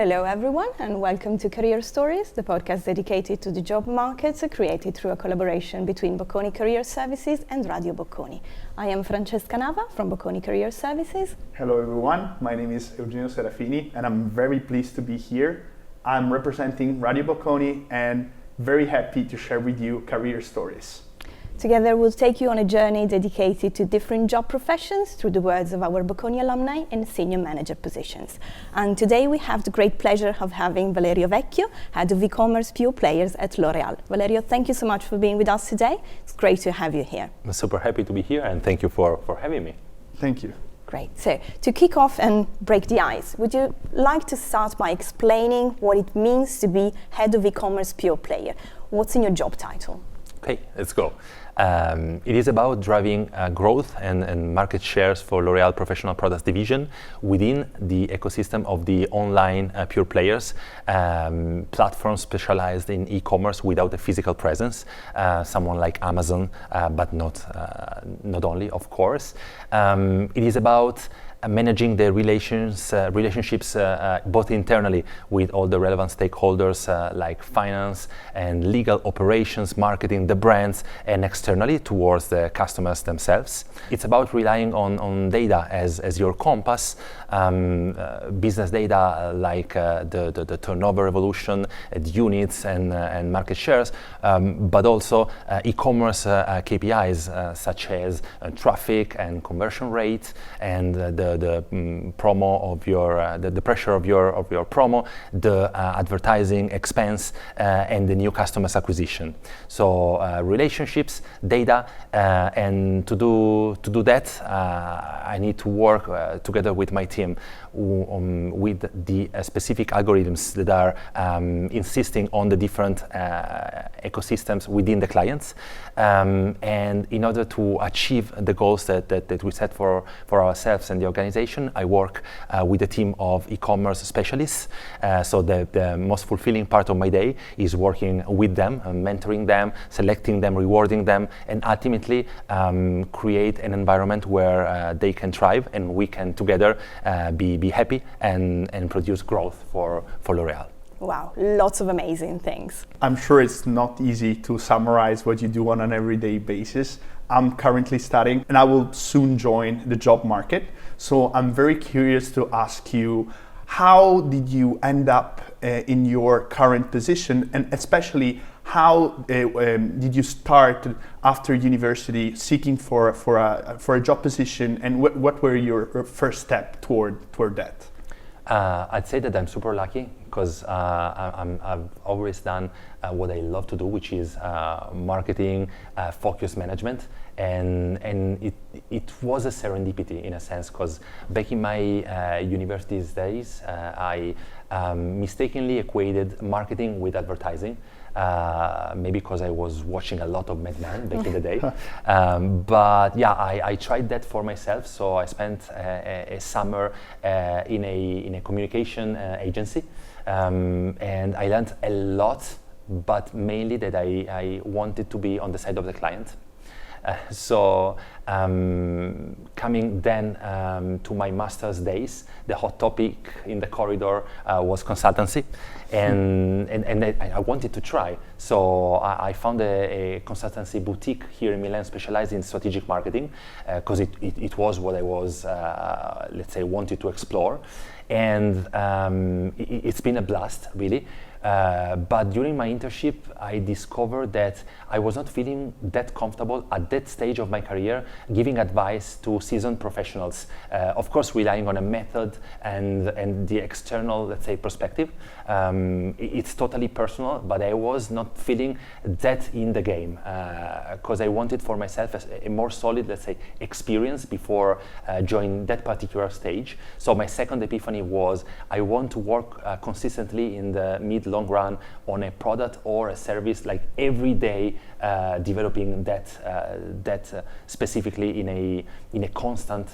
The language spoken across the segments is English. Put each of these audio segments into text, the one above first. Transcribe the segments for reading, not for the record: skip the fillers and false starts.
Hello everyone and welcome to Career Stories, the podcast dedicated to the job markets created through a collaboration between Bocconi Career Services and Radio Bocconi. I am Francesca Nava from Bocconi Career Services. Hello everyone, my name is Eugenio Serafini and I'm very pleased to be here. I'm representing Radio Bocconi and very happy to share with you career stories. Together we'll take you on a journey dedicated to different job professions through the words of our Bocconi alumni and senior manager positions. And today we have the great pleasure of having Valerio Vecchio, head of e-commerce pure players at L'Oréal. Valerio, thank you so much for being with us today. It's great to have you here. I'm super happy to be here and thank you for having me. Thank you. Great. So to kick off and break the ice, would you like to start by explaining what it means to be head of e-commerce pure player? What's in your job title? Okay, let's go. It is about driving growth and market shares for L'Oréal Professional Products Division within the ecosystem of the online pure players, platforms specialized in e-commerce without a physical presence, someone like Amazon, but not only, of course. It is about managing the relationships both internally with all the relevant stakeholders like finance and legal operations, marketing, the brands, and externally towards the customers themselves. It's about relying on data as your compass, business data like the turnover evolution, units and market shares, but also e-commerce KPIs such as traffic and conversion rate and the promo of your the pressure of your promo, the advertising expense, and the new customers acquisition. So relationships, data, and to do that, I need to work together with my team with the specific algorithms that are insisting on the different ecosystems within the clients, and in order to achieve the goals that we set for ourselves and the organization, I work with a team of e-commerce specialists. So the most fulfilling part of my day is working with them, mentoring them, selecting them, rewarding them, and ultimately create an environment where they can thrive and we can together be happy and produce growth for L'Oréal. Wow, lots of amazing things. I'm sure it's not easy to summarize what you do on an everyday basis. I'm currently studying and I will soon join the job market. So I'm very curious to ask you, how did you end up in your current position, and especially how did you start after university seeking for a job position, and what were your first step toward that? I'd say that I'm super lucky because I've always done what I love to do, which is marketing, focus management, and it was a serendipity in a sense, because back in my university days, I mistakenly equated marketing with advertising. Maybe because I was watching a lot of Mad Men back in the day. But yeah, I tried that for myself. So I spent a summer in a communication agency, and I learned a lot, but mainly that I wanted to be on the side of the client. So coming then to my master's days, the hot topic in the corridor was consultancy, and I wanted to try. So I found a consultancy boutique here in Milan specialized in strategic marketing, because it was what I was, let's say, wanted to explore. And it's been a blast, really. But during my internship, I discovered that I was not feeling that comfortable at that stage of my career giving advice to seasoned professionals. Of course, relying on a method and the external, let's say, perspective. It's totally personal, but I was not feeling that in the game, because I wanted for myself a more solid, let's say, experience before joining that particular stage. So my second epiphany was I want to work consistently in the mid-long run on a product or a service, like every day developing that specifically in a constant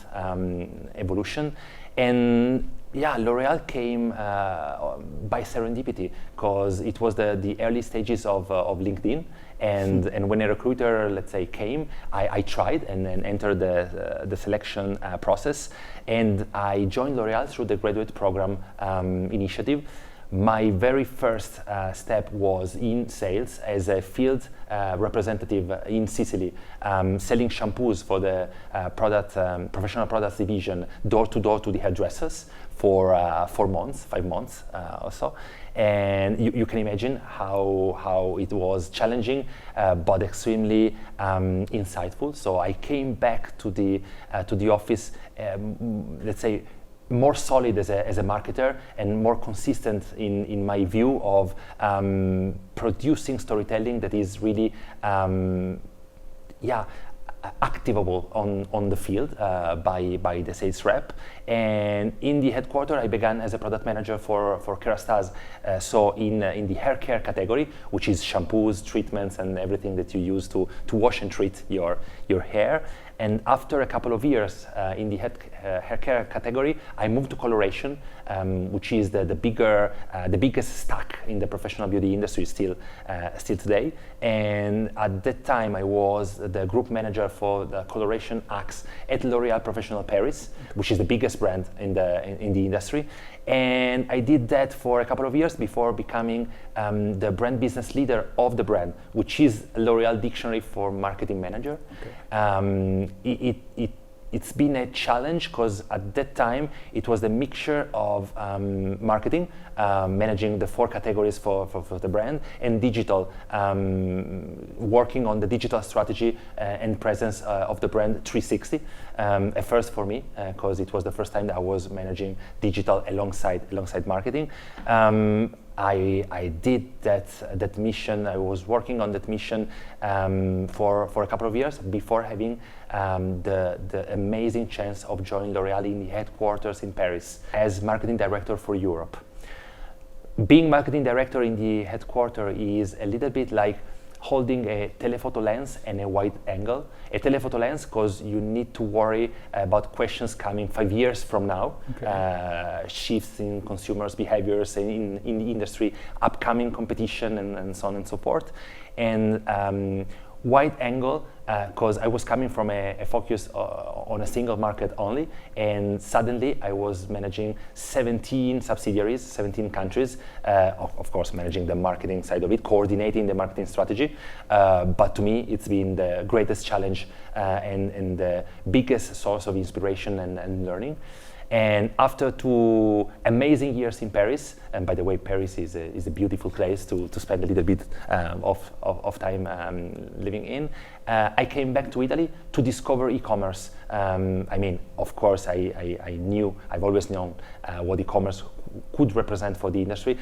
evolution. And Yeah, L'Oreal came by serendipity because it was the early stages of LinkedIn. And when a recruiter, let's say, came, I tried and then entered the selection process. And I joined L'Oreal through the graduate program initiative. My very first step was in sales as a field representative in Sicily, selling shampoos for the professional products division, door to door to the hairdressers for 4 months, 5 months or so. And you can imagine how it was challenging, but extremely insightful. So I came back to the office, let's say, more solid as a marketer and more consistent in my view of producing storytelling that is really activable on the field by the sales rep. And in the headquarters, I began as a product manager for Kerastase, so in the hair care category, which is shampoos, treatments, and everything that you use to wash and treat your hair. And after a couple of years in the hair care category, I moved to coloration, which is the biggest stack in the professional beauty industry still today. And at that time, I was the group manager for the coloration acts at L'Oréal Professionnel Paris, which is the biggest brand in the industry. And I did that for a couple of years before becoming the brand business leader of the brand, which is L'Oréal Dictionary for Marketing Manager. Okay. It's been a challenge because at that time it was the mixture of marketing, managing the 4 categories for the brand, and digital, working on the digital strategy and presence of the brand 360. A first for me because it was the first time that I was managing digital alongside marketing. I did that mission. I was working on that mission for a couple of years before having the amazing chance of joining L'Oréal in the headquarters in Paris as marketing director for Europe. Being marketing director in the headquarters is a little bit like holding a telephoto lens and a wide angle. A telephoto lens because you need to worry about questions coming 5 years from now, okay. Shifts in consumers' behaviors in the industry, upcoming competition, and so on and so forth. And wide angle because I was coming from a focus on a single market only, and suddenly I was managing 17 subsidiaries, 17 countries, of course managing the marketing side of it, coordinating the marketing strategy, but to me it's been the greatest challenge and the biggest source of inspiration and learning. And after 2 amazing years in Paris, and by the way, Paris is a beautiful place to spend a little bit of time living in, I came back to Italy to discover e-commerce. I mean, of course, I've always known what e-commerce could represent for the industry,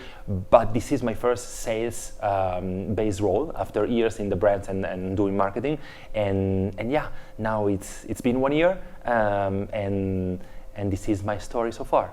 but this is my first sales-based role after years in the brands and doing marketing. And yeah, now it's been 1 year, and this is my story so far.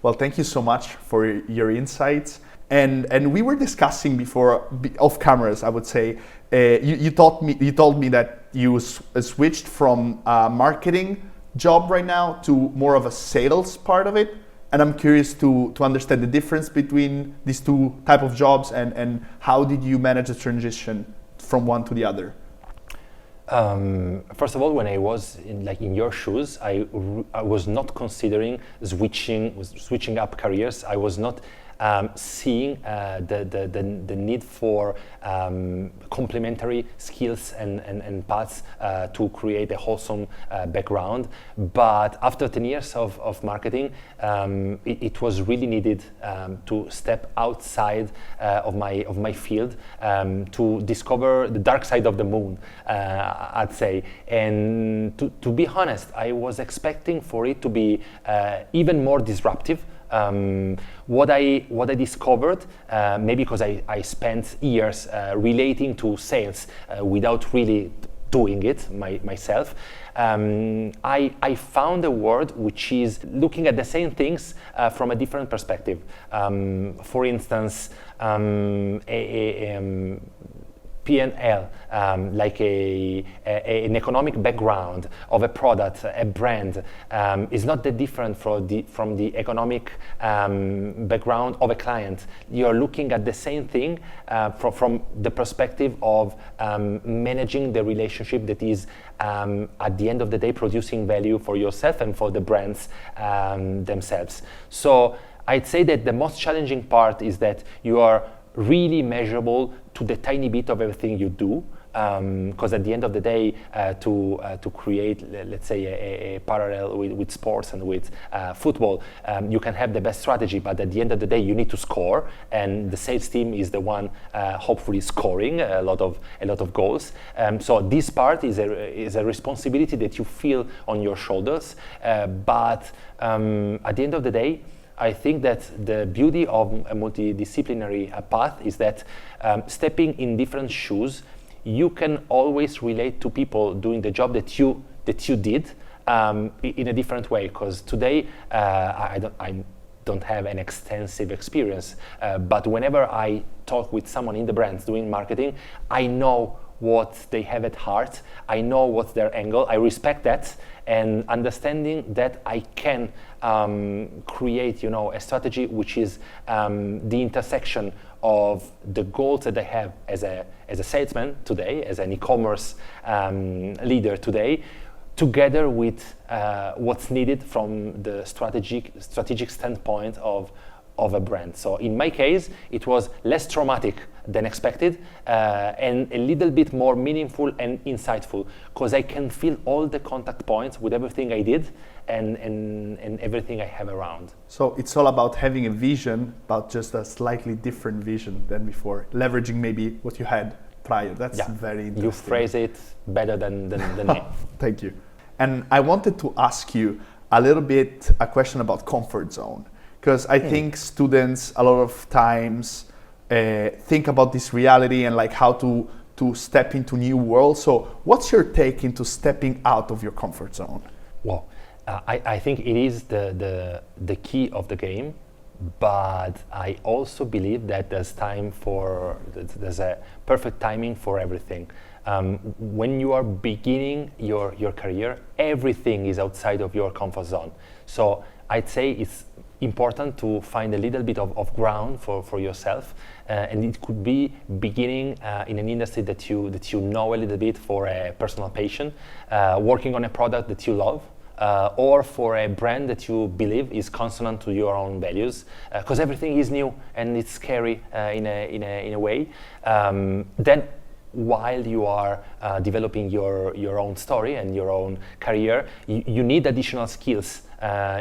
Well, thank you so much for your insights. And we were discussing before, off cameras, I would say. You told me that you switched from a marketing job right now to more of a sales part of it. And I'm curious to understand the difference between these 2 type of jobs and how did you manage the transition from one to the other? First of all, when I was in your shoes, I was not considering switching up careers. I was not seeing the need for complementary skills and paths to create a wholesome background. But after 10 years of marketing, it was really needed to step outside of my field to discover the dark side of the moon, I'd say. And to be honest, I was expecting for it to be even more disruptive. What I discovered, maybe because I spent years relating to sales without really doing it myself, I found a word which is looking at the same things from a different perspective. For instance, P&L, like an economic background of a product, a brand, is not that different from the economic background of a client. You're looking at the same thing from the perspective of managing the relationship that is, at the end of the day, producing value for yourself and for the brands themselves. So I'd say that the most challenging part is that you are really measurable to the tiny bit of everything you do, because at the end of the day, to create, let's say, a parallel with sports and with football, you can have the best strategy, but at the end of the day, you need to score, and the sales team is the one hopefully scoring a lot of goals. So this part is a responsibility that you feel on your shoulders, but at the end of the day, I think that the beauty of a multidisciplinary path is that stepping in different shoes, you can always relate to people doing the job that you did in a different way. Because today I don't have an extensive experience, but whenever I talk with someone in the brands doing marketing, I know what they have at heart. I know what's their angle. I respect that, and understanding that I can create, a strategy which is the intersection of the goals that I have as a salesman today, as an e-commerce leader today, together with what's needed from the strategic standpoint of a brand. So in my case, it was less traumatic than expected, and a little bit more meaningful and insightful, because I can feel all the contact points with everything I did and everything I have around. So it's all about having a vision, but just a slightly different vision than before, leveraging maybe what you had prior. That's very interesting. You phrase it better than me. Thank you. And I wanted to ask you a little bit a question about comfort zone, because I think students a lot of times think about this reality and like how to step into new worlds. So what's your take into stepping out of your comfort zone? Well, I think it is the key of the game, but I also believe that there's a perfect timing for everything. When you are beginning your career, everything is outside of your comfort zone. So I'd say it's important to find a little bit of ground for yourself, and it could be beginning in an industry that you know a little bit for a personal passion, working on a product that you love, or for a brand that you believe is consonant to your own values, because everything is new and it's scary in a way. Then while you are developing your own story and your own career, you need additional skills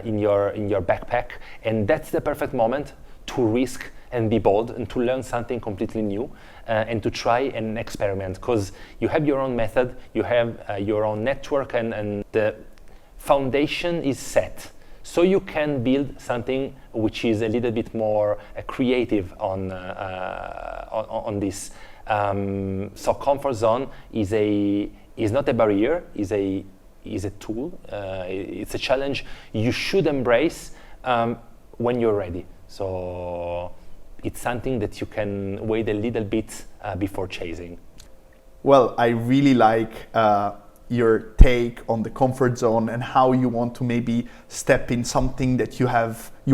in your backpack, and that's the perfect moment to risk and be bold and to learn something completely new, and to try and experiment, because you have your own method, you have your own network, and the foundation is set. So you can build something which is a little bit more creative on this. So comfort zone is not a barrier, is a tool. It's a challenge you should embrace when you're ready. So it's something that you can wait a little bit before chasing. Well, I really like your take on the comfort zone and how you want to maybe step in something that you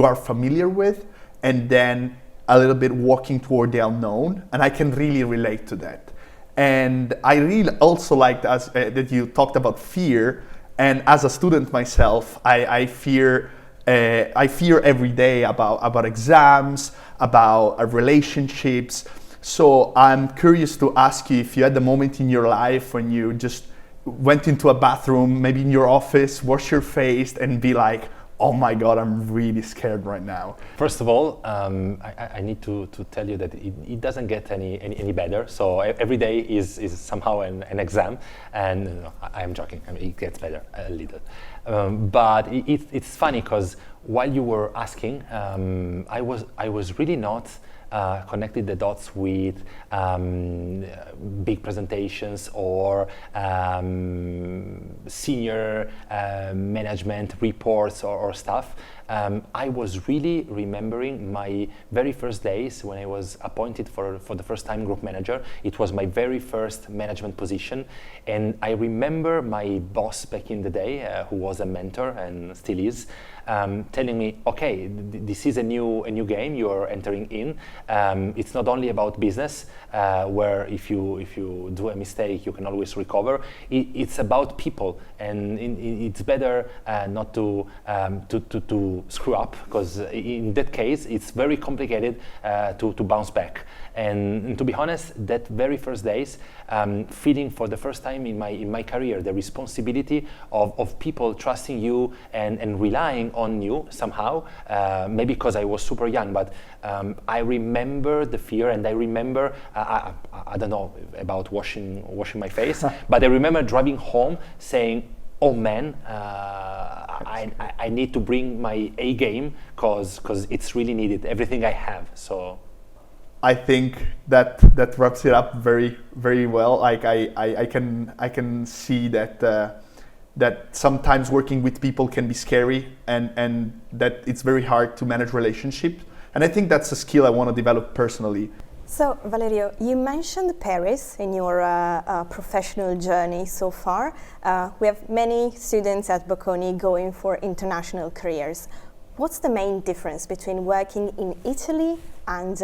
are familiar with, and then a little bit walking toward the unknown. And I can really relate to that. And I really also liked that you talked about fear. And as a student myself, I fear every day about exams, about relationships. So I'm curious to ask you if you had a moment in your life when you just went into a bathroom, maybe in your office, wash your face, and be like, oh my God, I'm really scared right now. First of all, I need to tell you that it doesn't get any better. So every day is somehow an exam, and no, I'm joking. I mean, it gets better a little. But it's funny because while you were asking, I was really not connected the dots with big presentations or senior management reports or stuff. I was really remembering my very first days when I was appointed for the first time group manager. It was my very first management position, and I remember my boss back in the day, who was a mentor and still is, telling me, okay, this is a new game you're entering in. It's not only about business, where if you do a mistake you can always recover. It's about people, and it's better not to screw up, because in that case it's very complicated to bounce back. And to be honest, that very first days, feeling for the first time in my career the responsibility of people trusting you and relying on you somehow, maybe because I was super young, but I remember the fear, and I remember, I don't know about washing my face, but I remember driving home saying, oh man, I need to bring my A game, because it's really needed, everything I have. So I think that wraps it up very, very well. Like I can see that sometimes working with people can be scary, and that it's very hard to manage relationships. And I think that's a skill I want to develop personally. So, Valerio, you mentioned Paris in your professional journey so far. We have many students at Bocconi going for international careers. What's the main difference between working in Italy and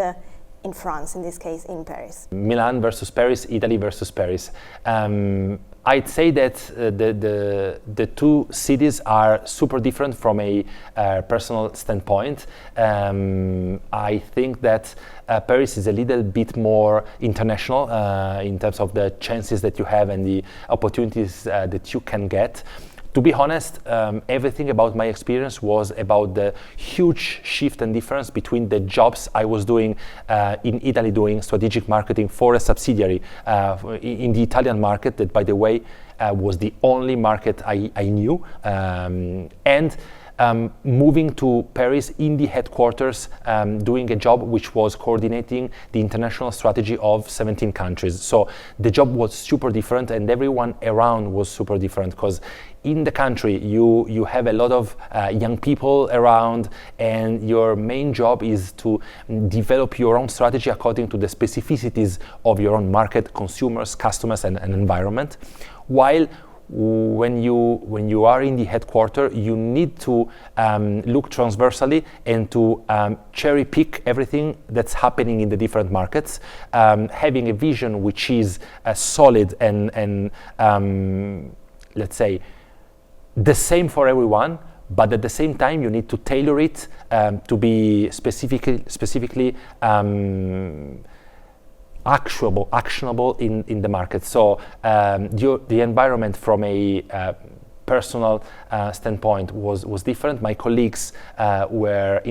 in France, in this case, in Paris? Milan versus Paris, Italy versus Paris. I'd say that the two cities are super different from a personal standpoint. I think that Paris is a little bit more international in terms of the chances that you have and the opportunities that you can get. To be honest, everything about my experience was about the huge shift and difference between the jobs I was doing in Italy, doing strategic marketing for a subsidiary in the Italian market, that, by the way, was the only market I knew, and moving to Paris in the headquarters, doing a job which was coordinating the international strategy of 17 countries. So the job was super different, and everyone around was super different, because in the country you have a lot of young people around, and your main job is to develop your own strategy according to the specificities of your own market, consumers, customers, and environment. While when you are in the headquarters, you need to look transversally and to cherry pick everything that's happening in the different markets, having a vision which is solid and let's say the same for everyone, but at the same time you need to tailor it to be specifically actionable in the market. So the environment from a personal standpoint was different. My colleagues were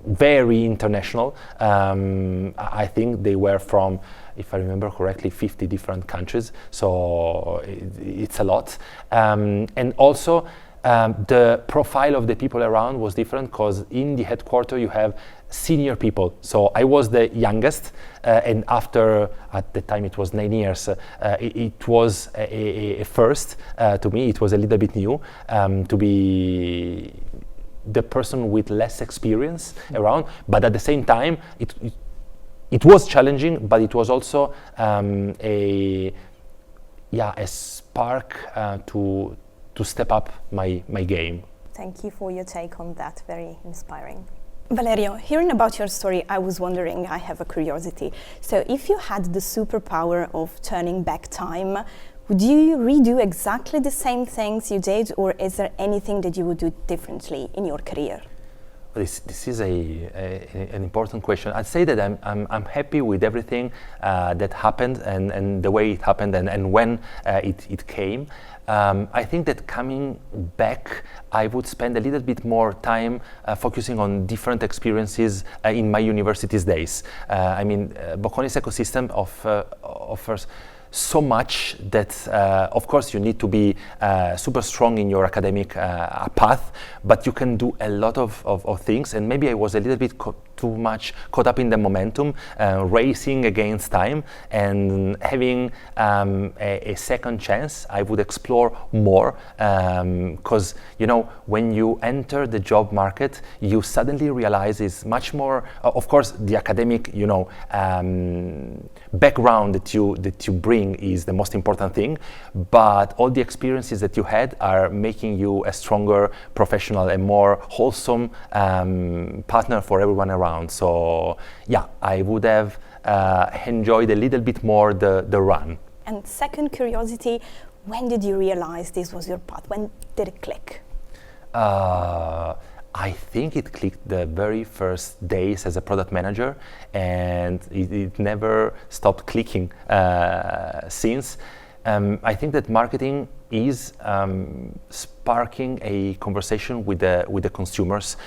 very international. I think they were from, if I remember correctly, 50 different countries. So it's a lot. And also the profile of the people around was different, because in the headquarters you have senior people. So I was the youngest, and after, at the time it was 9 years, it was a first to me. It was a little bit new to be the person with less experience around, but at the same time it was challenging, but it was also a spark to step up my game. Thank you for your take on that, very inspiring. Valerio, hearing about your story, I was wondering, I have a curiosity. So if you had the superpower of turning back time, would you redo exactly the same things you did, or is there anything that you would do differently in your career? This is an important question. I'd say that I'm happy with everything that happened and the way it happened and when it came. I think that coming back, I would spend a little bit more time focusing on different experiences in my university's days. I mean, Bocconi's ecosystem offers so much that, of course, you need to be super strong in your academic path, but you can do a lot of things. And maybe I was a little bit too much caught up in the momentum, racing against time, and having a second chance, I would explore more, because when you enter the job market, you suddenly realize it's much more. Of course, the academic, background that you bring is the most important thing, but all the experiences that you had are making you a stronger professional, a more wholesome partner for everyone around. So yeah, I would have enjoyed a little bit more the run. And second curiosity, when did you realize this was your path? When did it click? I think it clicked the very first days as a product manager, and it never stopped clicking since. I think that marketing is sparking a conversation with the consumers,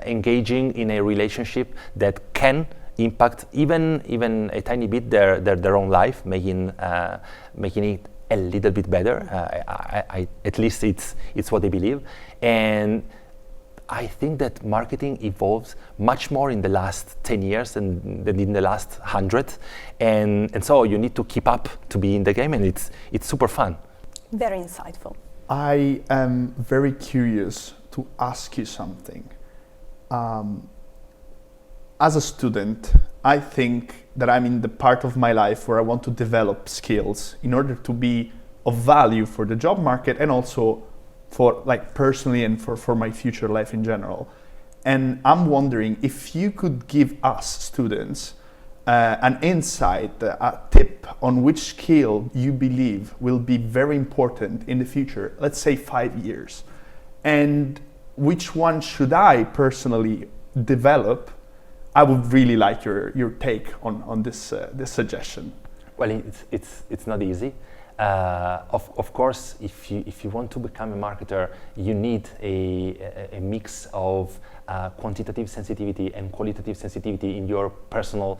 engaging in a relationship that can impact even a tiny bit their own life, making it a little bit better. At least it's what they believe. And I think that marketing evolves much more in the last 10 years than in the last 100. And so you need to keep up to be in the game, and it's super fun. Very insightful. I am very curious to ask you something. As a student, I think that I'm in the part of my life where I want to develop skills in order to be of value for the job market, and also for personally and for my future life in general. And I'm wondering if you could give us students an insight, a tip on which skill you believe will be very important in the future, let's say 5 years, and which one should I personally develop. I would really like your take on this suggestion. Well, it's not easy. Of course, if you want to become a marketer, you need a mix of quantitative sensitivity and qualitative sensitivity in your personal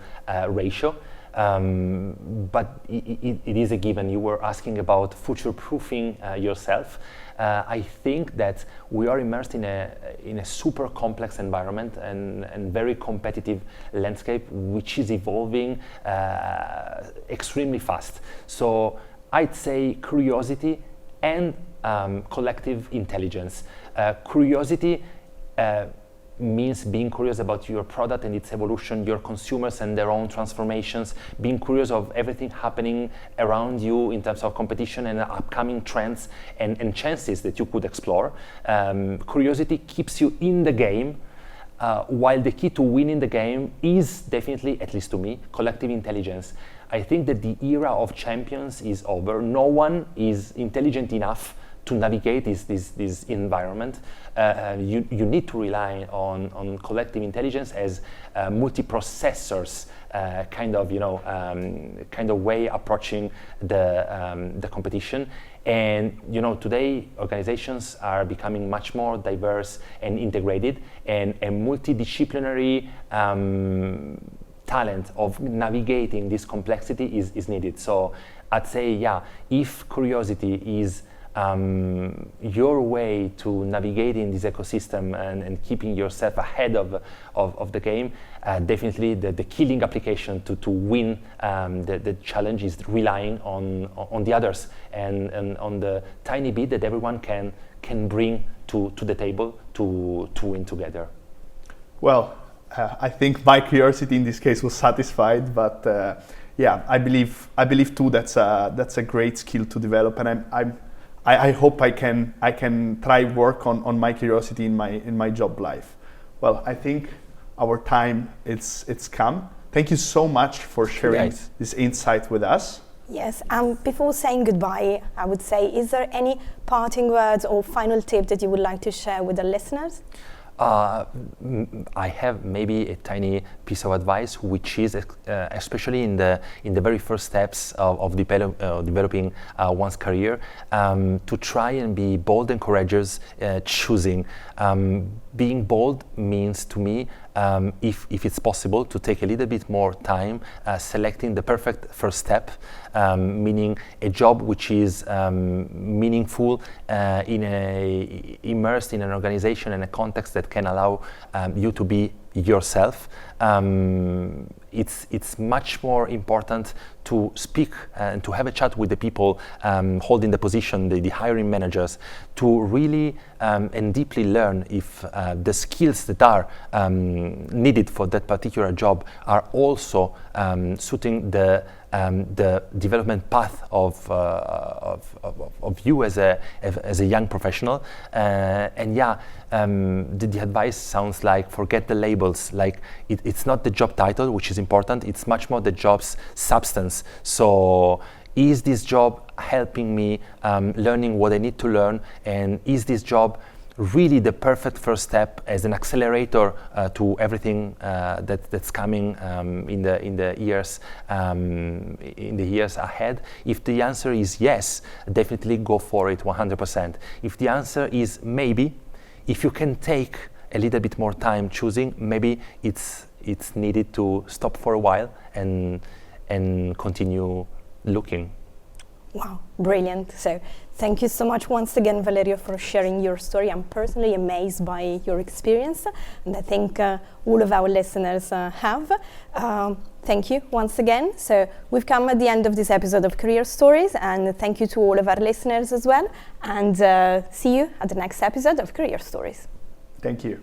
ratio. But it is a given. You were asking about future-proofing yourself. I think that we are immersed in a super complex environment and very competitive landscape, which is evolving extremely fast. So I'd say curiosity and collective intelligence. Curiosity means being curious about your product and its evolution, your consumers and their own transformations, being curious of everything happening around you in terms of competition and upcoming trends and chances that you could explore. Curiosity keeps you in the game, while the key to winning the game is definitely, at least to me, collective intelligence. I think that the era of champions is over. No one is intelligent enough to navigate this environment. You need to rely on collective intelligence as multiprocessors kind of way approaching the competition. And today organizations are becoming much more diverse and integrated, and a multidisciplinary talent of navigating this complexity is needed. So I'd say, yeah, if curiosity is your way to navigate in this ecosystem and keeping yourself ahead of the game, definitely the killing application to win the challenge is relying on the others and on the tiny bit that everyone can bring to the table to win together. Well, I think my curiosity in this case was satisfied, but yeah, I believe too that's a great skill to develop, and I hope I can try work on my curiosity in my job life. Well, I think our time it's come. Thank you so much for sharing this insight with us. Yes, before saying goodbye, I would say, is there any parting words or final tip that you would like to share with the listeners? I have maybe a tiny piece of advice, which is especially in the very first steps of developing one's career, to try and be bold and courageous, choosing. Being bold means to me, if it's possible, to take a little bit more time selecting the perfect first step, meaning a job which is meaningful, immersed in an organization and a context that can allow you to be yourself. It's much more important to speak and to have a chat with the people holding the position, the hiring managers, to really and deeply learn if the skills that are needed for that particular job are also suiting the development path of you as a young professional. And yeah, the advice sounds like forget the labels. Like it's not the job title which is important, it's much more the job's substance. So is this job helping me learning what I need to learn, and is this job really the perfect first step as an accelerator to everything that's coming in the years ahead? If the answer is yes, definitely go for it 100%. If the answer is maybe, if you can take a little bit more time choosing, maybe it's needed to stop for a while and continue looking. Wow, brilliant. So thank you so much once again, Valerio, for sharing your story. I'm personally amazed by your experience, and I think all of our listeners have. Thank you once again. So we've come at the end of this episode of Career Stories, and thank you to all of our listeners as well, and see you at the next episode of Career Stories. Thank you.